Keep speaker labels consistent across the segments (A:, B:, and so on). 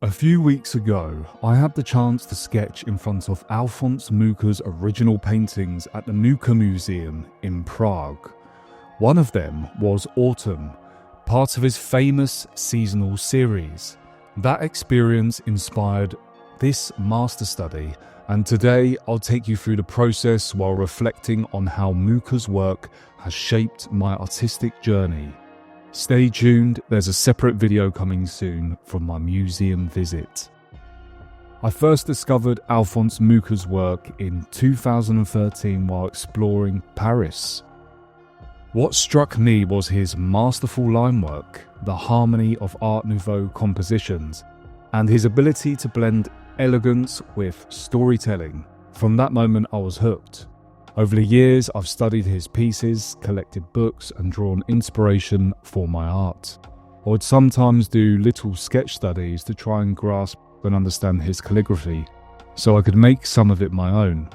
A: A few weeks ago, I had the chance to sketch in front of Alphonse Mucha's original paintings at the Mucha Museum in Prague. One of them was Autumn, part of his famous seasonal series. That experience inspired this master study, and today I'll take you through the process while reflecting on how Mucha's work has shaped my artistic journey. Stay tuned, there's a separate video coming soon from my museum visit. I first discovered Alphonse Mucha's work in 2013 while exploring Paris. What struck me was his masterful line work, the harmony of Art Nouveau compositions, and his ability to blend elegance with storytelling. From that moment I was hooked. Over the years, I've studied his pieces, collected books, and drawn inspiration for my art. I would sometimes do little sketch studies to try and grasp and understand his calligraphy, so I could make some of it my own.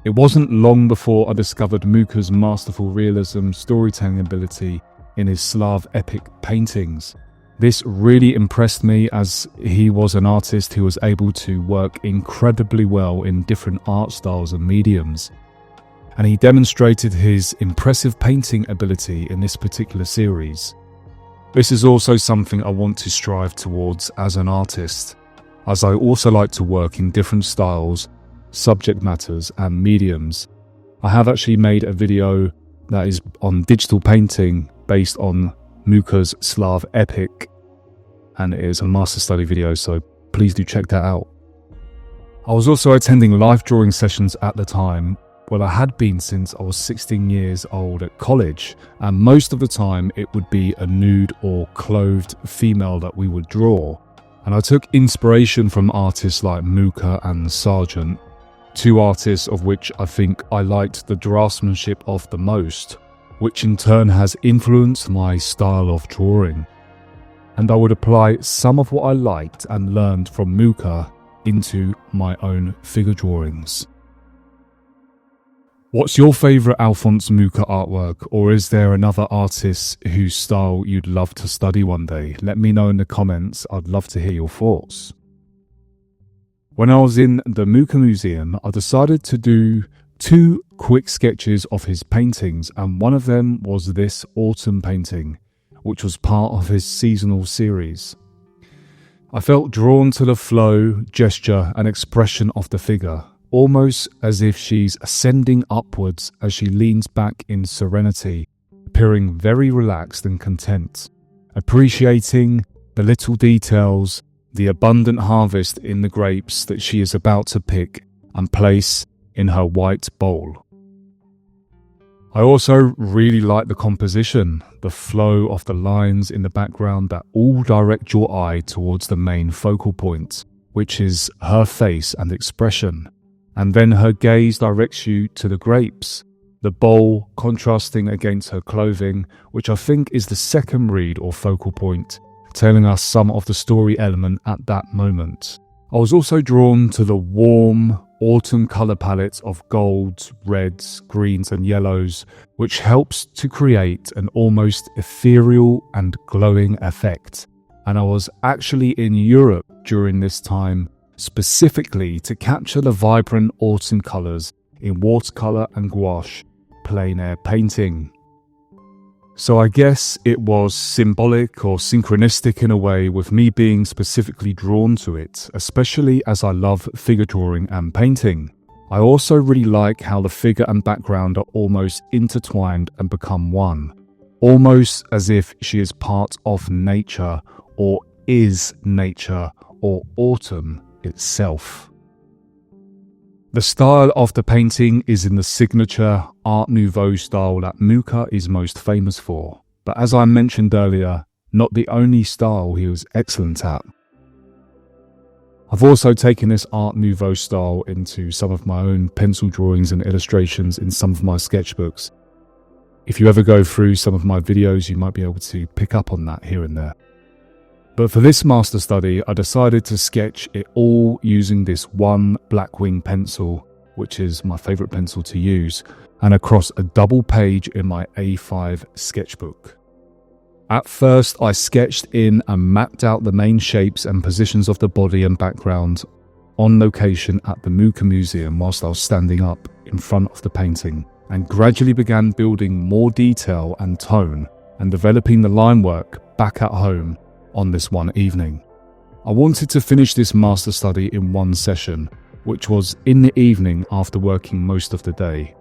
A: It wasn't long before I discovered Mucha's masterful realism storytelling ability in his Slav epic paintings. This really impressed me as he was an artist who was able to work incredibly well in different art styles and mediums. And he demonstrated his impressive painting ability in this particular series. This is also something I want to strive towards as an artist, as I also like to work in different styles, subject matters and mediums. I have actually made a video that is on digital painting based on Mucha's Slav epic, and it is a master study video, so please do check that out. I was also attending live drawing sessions at the time. Well, I had been since I was 16 years old at college, and most of the time it would be a nude or clothed female that we would draw. And I took inspiration from artists like Mucha and Sargent, two artists of which I think I liked the draftsmanship of the most, which in turn has influenced my style of drawing. And I would apply some of what I liked and learned from Mucha into my own figure drawings. What's your favourite Alphonse Mucha artwork, or is there another artist whose style you'd love to study one day? Let me know in the comments, I'd love to hear your thoughts. When I was in the Mucha Museum, I decided to do 2 quick sketches of his paintings, and one of them was this autumn painting, which was part of his seasonal series. I felt drawn to the flow, gesture and expression of the figure, almost as if she's ascending upwards as she leans back in serenity, appearing very relaxed and content, appreciating the little details, the abundant harvest in the grapes that she is about to pick and place in her white bowl. I also really like the composition, the flow of the lines in the background that all direct your eye towards the main focal point, which is her face and expression, and then her gaze directs you to the grapes, the bowl contrasting against her clothing, which I think is the second read or focal point, telling us some of the story element at that moment. I was also drawn to the warm, autumn colour palette of golds, reds, greens and yellows, which helps to create an almost ethereal and glowing effect. And I was actually in Europe during this time, specifically to capture the vibrant autumn colours in watercolour and gouache plein air painting. So I guess it was symbolic or synchronistic in a way with me being specifically drawn to it, especially as I love figure drawing and painting. I also really like how the figure and background are almost intertwined and become one, almost as if she is part of nature or is nature or autumn itself. The style of the painting is in the signature Art Nouveau style that Mucha is most famous for, but as I mentioned earlier, not the only style he was excellent at. I've also taken this Art Nouveau style into some of my own pencil drawings and illustrations in some of my sketchbooks. If you ever go through some of my videos, you might be able to pick up on that here and there. But for this master study, I decided to sketch it all using this one Blackwing pencil, which is my favourite pencil to use, and across a double page in my A5 sketchbook. At first, I sketched in and mapped out the main shapes and positions of the body and background on location at the Mucha Museum whilst I was standing up in front of the painting, and gradually began building more detail and tone and developing the line work back at home on this one evening. I wanted to finish this master study in one session, which was in the evening after working most of the day,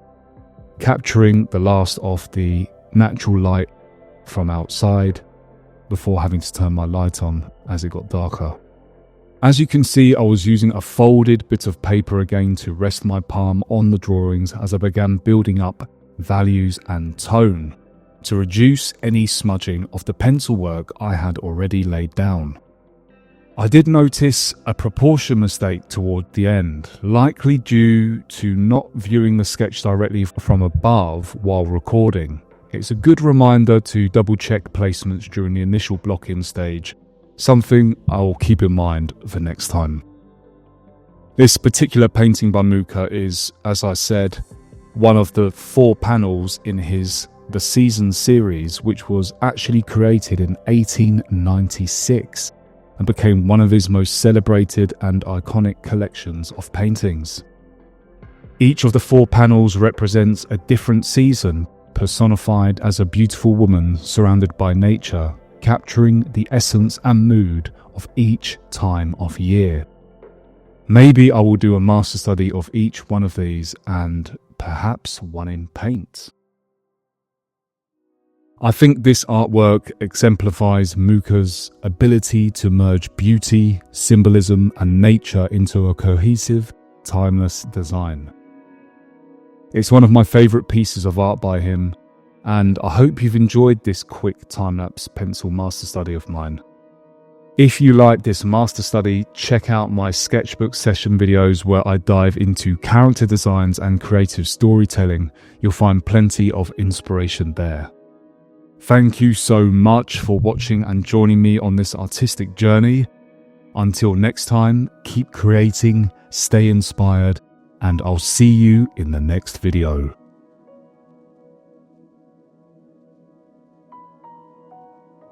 A: capturing the last of the natural light from outside before having to turn my light on as it got darker. As you can see, I was using a folded bit of paper again to rest my palm on the drawings as I began building up values and tone to reduce any smudging of the pencil work I had already laid down. I did notice a proportion mistake toward the end, likely due to not viewing the sketch directly from above while recording. It's a good reminder to double check placements during the initial block-in stage, something I'll keep in mind for next time. This particular painting by Mucha is, as I said, one of the 4 panels in his The Season series, which was actually created in 1896 and became one of his most celebrated and iconic collections of paintings. Each of the 4 panels represents a different season, personified as a beautiful woman surrounded by nature, capturing the essence and mood of each time of year. Maybe I will do a master study of each one of these and perhaps one in paint. I think this artwork exemplifies Mucha's ability to merge beauty, symbolism and nature into a cohesive, timeless design. It's one of my favourite pieces of art by him, and I hope you've enjoyed this quick time-lapse pencil master study of mine. If you like this master study, check out my sketchbook session videos where I dive into character designs and creative storytelling. You'll find plenty of inspiration there. Thank you so much for watching and joining me on this artistic journey. Until next time, keep creating, stay inspired, and I'll see you in the next video.